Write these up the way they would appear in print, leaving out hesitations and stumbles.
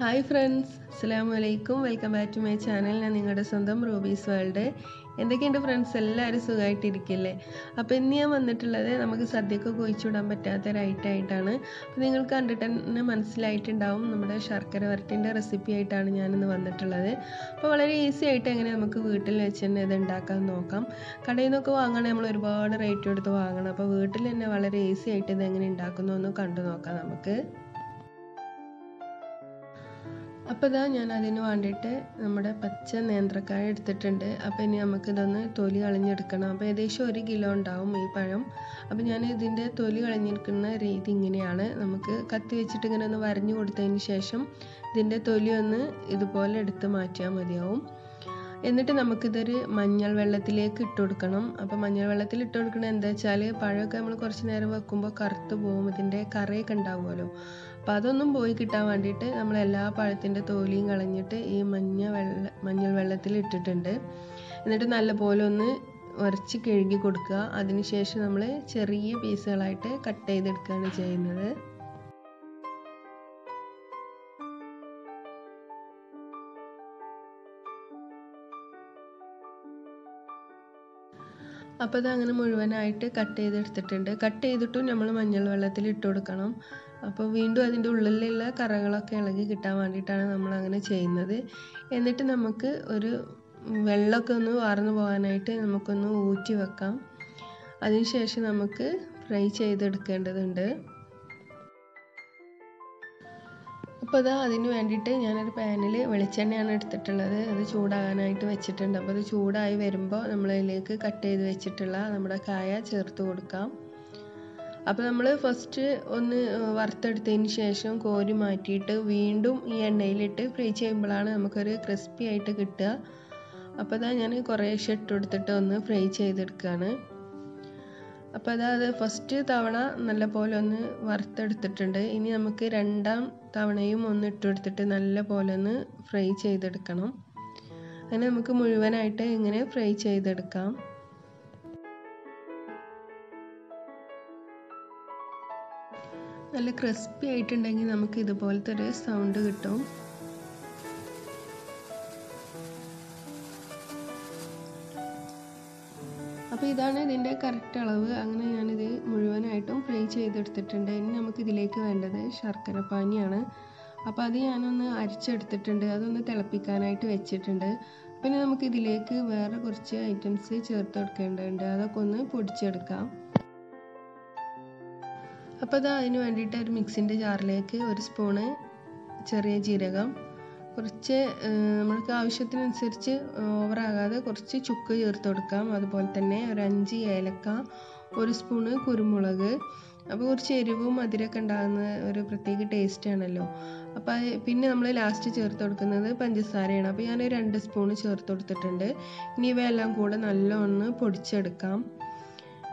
Hi friends, അസ്സലാമു അലൈക്കും. Welcome back to my channel. ഞാൻ നിങ്ങളുടെ സ്വന്തം റൂബീസ് വേൾഡ്. എന്തൊക്കെയുണ്ട് ഫ്രണ്ട്സ്? എല്ലാവരും സുഖമായിട്ടിരിക്കില്ലേ? അപ്പോൾ ഇന്ന് ഞാൻ വന്നിട്ടുള്ളത് നമുക്ക് സദ്യക്കൊക്കെ ഒഴിച്ചുവിടാൻ പറ്റാത്ത ഒരു ഐറ്റമായിട്ടാണ്. അപ്പോൾ നിങ്ങൾക്ക് കണ്ടിട്ട് തന്നെ മനസ്സിലായിട്ടുണ്ടാവും, നമ്മുടെ ശർക്കര വരട്ടിൻ്റെ റെസിപ്പി ആയിട്ടാണ് ഞാനിന്ന് വന്നിട്ടുള്ളത്. അപ്പോൾ വളരെ ഈസി ആയിട്ട് എങ്ങനെ നമുക്ക് വീട്ടിൽ വെച്ച് തന്നെ ഇത് ഉണ്ടാക്കാൻ നോക്കാം. കടയിൽ നിന്നൊക്കെ വാങ്ങണമെങ്കിൽ നമ്മൾ ഒരുപാട് റേറ്റ് കൊടുത്ത് വാങ്ങണം. അപ്പോൾ വീട്ടിൽ തന്നെ വളരെ ഈസി ആയിട്ട് ഇത് എങ്ങനെ ഉണ്ടാക്കുന്നു എന്ന് കണ്ടു നോക്കാം നമുക്ക്. അപ്പോൾ ഇതാ ഞാൻ അതിന് വേണ്ടിയിട്ട് നമ്മുടെ പച്ച നേന്ത്രക്കായ എടുത്തിട്ടുണ്ട്. അപ്പോൾ ഇനി നമുക്കിതൊന്ന് തൊലി കളഞ്ഞെടുക്കണം. അപ്പോൾ ഏകദേശം 1 കിലോ ഉണ്ടാവും ഈ പഴം. അപ്പോൾ ഞാൻ ഇതിൻ്റെ തൊലി കളഞ്ഞെടുക്കുന്ന രീതി ഇങ്ങനെയാണ്. നമുക്ക് കത്തി വെച്ചിട്ട് ഇങ്ങനെ ഒന്ന് വരഞ്ഞു കൊടുത്തതിന് ശേഷം ഇതിൻ്റെ തൊലി ഒന്ന് ഇതുപോലെ എടുത്ത് മാറ്റിയാൽ മതിയാവും. എന്നിട്ട് നമുക്കിതൊരു മഞ്ഞൾ വെള്ളത്തിലേക്ക് ഇട്ട് കൊടുക്കണം. അപ്പോൾ മഞ്ഞൾ വെള്ളത്തിൽ ഇട്ട് കൊടുക്കുന്നത് എന്താ വെച്ചാൽ പഴമൊക്കെ നമ്മൾ കുറച്ച് നേരം വെക്കുമ്പോൾ കറുത്ത് പോകും, ഇതിൻ്റെ കറയൊക്കെ ഉണ്ടാവുമല്ലോ. അപ്പോൾ അതൊന്നും പോയി കിട്ടാൻ വേണ്ടിയിട്ട് നമ്മൾ എല്ലാ പഴത്തിൻ്റെ തോലിയും കളഞ്ഞിട്ട് ഈ മഞ്ഞൾ വെള്ളത്തിൽ ഇട്ടിട്ടുണ്ട്. എന്നിട്ട് നല്ലപോലെ ഒന്ന് ഉരച്ച് കഴുകി കൊടുക്കുക. അതിനുശേഷം നമ്മൾ ചെറിയ പീസുകളായിട്ട് കട്ട് ചെയ്തെടുക്കുകയാണ് ചെയ്യുന്നത്. അപ്പോൾ ഇത് അങ്ങനെ മുഴുവനായിട്ട് കട്ട് ചെയ്തെടുത്തിട്ടുണ്ട്. കട്ട് ചെയ്തിട്ടും നമ്മൾ മഞ്ഞൾ വെള്ളത്തിൽ ഇട്ട് കൊടുക്കണം. അപ്പോൾ വീണ്ടും അതിൻ്റെ ഉള്ളിലുള്ള കറകളൊക്കെ ഇളകി കിട്ടാൻ വേണ്ടിയിട്ടാണ് നമ്മൾ അങ്ങനെ ചെയ്യുന്നത്. എന്നിട്ട് നമുക്ക് ഒരു വെള്ളമൊക്കെ ഒന്ന് വാർന്നു പോകാനായിട്ട് നമുക്കൊന്ന് ഊറ്റി വെക്കാം. അതിനുശേഷം നമുക്ക് ഫ്രൈ ചെയ്തെടുക്കേണ്ടതുണ്ട്. അപ്പോൾ ഇതാ അതിന് വേണ്ടിയിട്ട് ഞാനൊരു പാനിൽ വെളിച്ചെണ്ണയാണ് എടുത്തിട്ടുള്ളത്. അത് ചൂടാകാനായിട്ട് വെച്ചിട്ടുണ്ട്. അപ്പോൾ അത് ചൂടായി വരുമ്പോൾ നമ്മളതിലേക്ക് കട്ട് ചെയ്ത് വെച്ചിട്ടുള്ള നമ്മുടെ കായ ചേർത്ത് കൊടുക്കാം. അപ്പോൾ നമ്മൾ ഫസ്റ്റ് ഒന്ന് വറുത്തെടുത്തതിന് ശേഷം കോരി മാറ്റിയിട്ട് വീണ്ടും ഈ എണ്ണയിലിട്ട് ഫ്രൈ ചെയ്യുമ്പോഴാണ് നമുക്കൊരു ക്രിസ്പി ആയിട്ട് കിട്ടുക. അപ്പോൾ ഇതാ ഞാൻ കുറേശ്ശെ ഇട്ട് കൊടുത്തിട്ട് ഒന്ന് ഫ്രൈ ചെയ്തെടുക്കുകയാണ്. അപ്പോൾ അത് ഫസ്റ്റ് തവണ നല്ലപോലെ ഒന്ന് വറുത്തെടുത്തിട്ടുണ്ട്. ഇനി നമുക്ക് രണ്ടാം തവണയും ഒന്ന് ഇട്ട് കൊടുത്തിട്ട് നല്ലപോലെ ഒന്ന് ഫ്രൈ ചെയ്തെടുക്കണം. അങ്ങനെ നമുക്ക് മുഴുവനായിട്ട് ഇങ്ങനെ ഫ്രൈ ചെയ്തെടുക്കാം. നല്ല ക്രിസ്പി ആയിട്ടുണ്ടെങ്കിൽ നമുക്ക് ഇതുപോലത്തെ ഒരു സൗണ്ട് കിട്ടും. അപ്പോൾ ഇതാണ് ഇതിൻ്റെ കറക്റ്റ് അളവ്. അങ്ങനെ ഞാനിത് മുഴുവനായിട്ടും ഫ്രൈ ചെയ്തെടുത്തിട്ടുണ്ട്. ഇനി നമുക്കിതിലേക്ക് വേണ്ടത് ശർക്കര പാനിയാണ്. അപ്പോൾ അത് ഞാനൊന്ന് അരിച്ചെടുത്തിട്ടുണ്ട്, അതൊന്ന് തിളപ്പിക്കാനായിട്ട് വെച്ചിട്ടുണ്ട്. പിന്നെ നമുക്കിതിലേക്ക് വേറെ കുറച്ച് ഐറ്റംസ് ചേർത്ത് കൊടുക്കേണ്ടതുണ്ട്, അതൊക്കെ ഒന്ന് പൊടിച്ചെടുക്കാം. അപ്പോൾ അത് അതിന് വേണ്ടിയിട്ട് ഒരു മിക്സിൻ്റെ ജാറിലേക്ക് 1 സ്പൂണ് ചെറിയ ജീരകം, കുറച്ച് നമ്മൾക്ക് ആവശ്യത്തിനനുസരിച്ച് ഓവറാകാതെ കുറച്ച് ചുക്ക് ചേർത്ത് കൊടുക്കാം. അതുപോലെ തന്നെ ഒരു 5 ഏലക്ക, 1 സ്പൂണ് കുരുമുളക്. അപ്പോൾ കുറച്ച് എരിവും മധുരമൊക്കെ ഉണ്ടാകുന്ന ഒരു പ്രത്യേക ടേസ്റ്റ് ആണല്ലോ. അപ്പോൾ പിന്നെ നമ്മൾ ലാസ്റ്റ് ചേർത്ത് കൊടുക്കുന്നത് പഞ്ചസാരയാണ്. അപ്പോൾ ഞാൻ 2 സ്പൂണ് ചേർത്ത് കൊടുത്തിട്ടുണ്ട്. ഇനി ഇവയെല്ലാം കൂടെ നല്ലോണം പൊടിച്ചെടുക്കാം.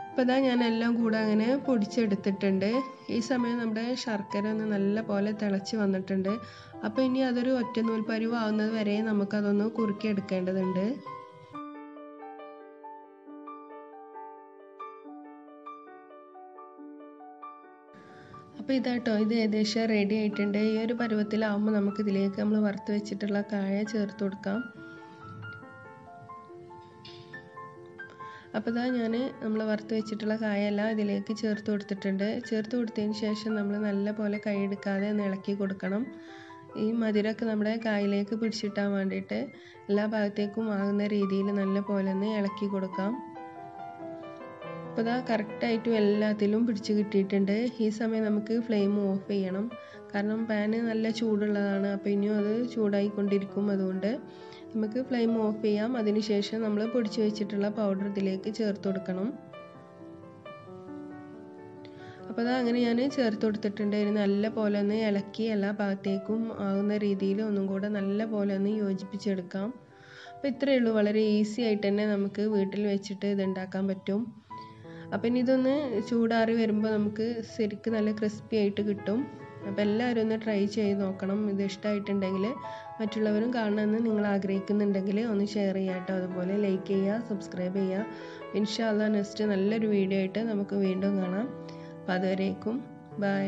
അപ്പോൾ ഇതാ ഞാൻ എല്ലാം കൂടെ അങ്ങനെ പൊടിച്ചെടുത്തിട്ടുണ്ട്. ഈ സമയം നമ്മുടെ ശർക്കര ഒന്ന് നല്ല പോലെ തിളച്ച് വന്നിട്ടുണ്ട്. അപ്പോൾ ഇനി അതൊരു ഒറ്റ നൂൽപ്പരുവാകുന്നത് വരെ നമുക്കതൊന്ന് കുറുക്കിയെടുക്കേണ്ടതുണ്ട്. അപ്പോൾ ഇതാട്ടോ, ഇത് ഏകദേശം റെഡി ആയിട്ടുണ്ട്. ഈ ഒരു പരുവത്തിലാവുമ്പോൾ നമുക്കിതിലേക്ക് നമ്മൾ വറുത്ത് വെച്ചിട്ടുള്ള കായ ചേർത്ത് കൊടുക്കാം. അപ്പോൾ ഇതാ ഞാൻ നമ്മൾ വറുത്ത് വെച്ചിട്ടുള്ള കായെല്ലാം ഇതിലേക്ക് ചേർത്ത് കൊടുത്തിട്ടുണ്ട്. ചേർത്ത് കൊടുത്തതിന് ശേഷം നമ്മൾ നല്ല പോലെ കൈയെടുക്കാതെ ഒന്ന് ഇളക്കി കൊടുക്കണം. ഈ മധുരമൊക്കെ നമ്മുടെ കായയിലേക്ക് പിടിച്ചിട്ടാൻ വേണ്ടിയിട്ട് എല്ലാ ഭാഗത്തേക്കും ആകുന്ന രീതിയിൽ നല്ല പോലെ ഒന്ന് ഇളക്കി കൊടുക്കാം. അപ്പോൾ ഇതാ കറക്റ്റായിട്ടും എല്ലാത്തിലും പിടിച്ച് കിട്ടിയിട്ടുണ്ട്. ഈ സമയം നമുക്ക് ഫ്ലെയിം ഓഫ് ചെയ്യണം, കാരണം പാന് നല്ല ചൂടുള്ളതാണ്. അപ്പോൾ ഇനിയും അത് ചൂടായിക്കൊണ്ടിരിക്കും, അതുകൊണ്ട് നമുക്ക് ഫ്ലെയിം ഓഫ് ചെയ്യാം. അതിനുശേഷം നമ്മൾ പൊടിച്ച് വെച്ചിട്ടുള്ള പൗഡർ ഇതിലേക്ക് ചേർത്ത് കൊടുക്കണം. അപ്പോൾ അത് അങ്ങനെ ഞാൻ ചേർത്ത് കൊടുത്തിട്ടുണ്ട്. ഇനി നല്ല പോലെ ഒന്ന് ഇളക്കി എല്ലാ ഭാഗത്തേക്കും ആകുന്ന രീതിയിൽ ഒന്നും കൂടെ നല്ല പോലെ ഒന്ന് യോജിപ്പിച്ചെടുക്കാം. അപ്പോൾ ഇത്രയേ ഉള്ളൂ, വളരെ ഈസി ആയിട്ട് തന്നെ നമുക്ക് വീട്ടിൽ വെച്ചിട്ട് ഇത് ഉണ്ടാക്കാൻ പറ്റും. അപ്പം ഇനി ഇതൊന്ന് ചൂടാറി വരുമ്പോൾ നമുക്ക് ശരിക്കും നല്ല ക്രിസ്പി ആയിട്ട് കിട്ടും. അപ്പോൾ എല്ലാവരും ഒന്ന് ട്രൈ ചെയ്ത് നോക്കണം. ഇത് ഇഷ്ടമായിട്ടുണ്ടെങ്കിൽ മറ്റുള്ളവരും കാണണമെന്ന് നിങ്ങൾ ആഗ്രഹിക്കുന്നുണ്ടെങ്കിൽ ഒന്ന് ഷെയർ ചെയ്യുക കേട്ടോ. അതുപോലെ ലൈക്ക് ചെയ്യുക, സബ്സ്ക്രൈബ് ചെയ്യുക. ഇൻഷാ അല്ലാഹ് നെക്സ്റ്റ് നല്ലൊരു വീഡിയോ ആയിട്ട് നമുക്ക് വീണ്ടും കാണാം. അപ്പോൾ അതുവരേക്കും ബൈ.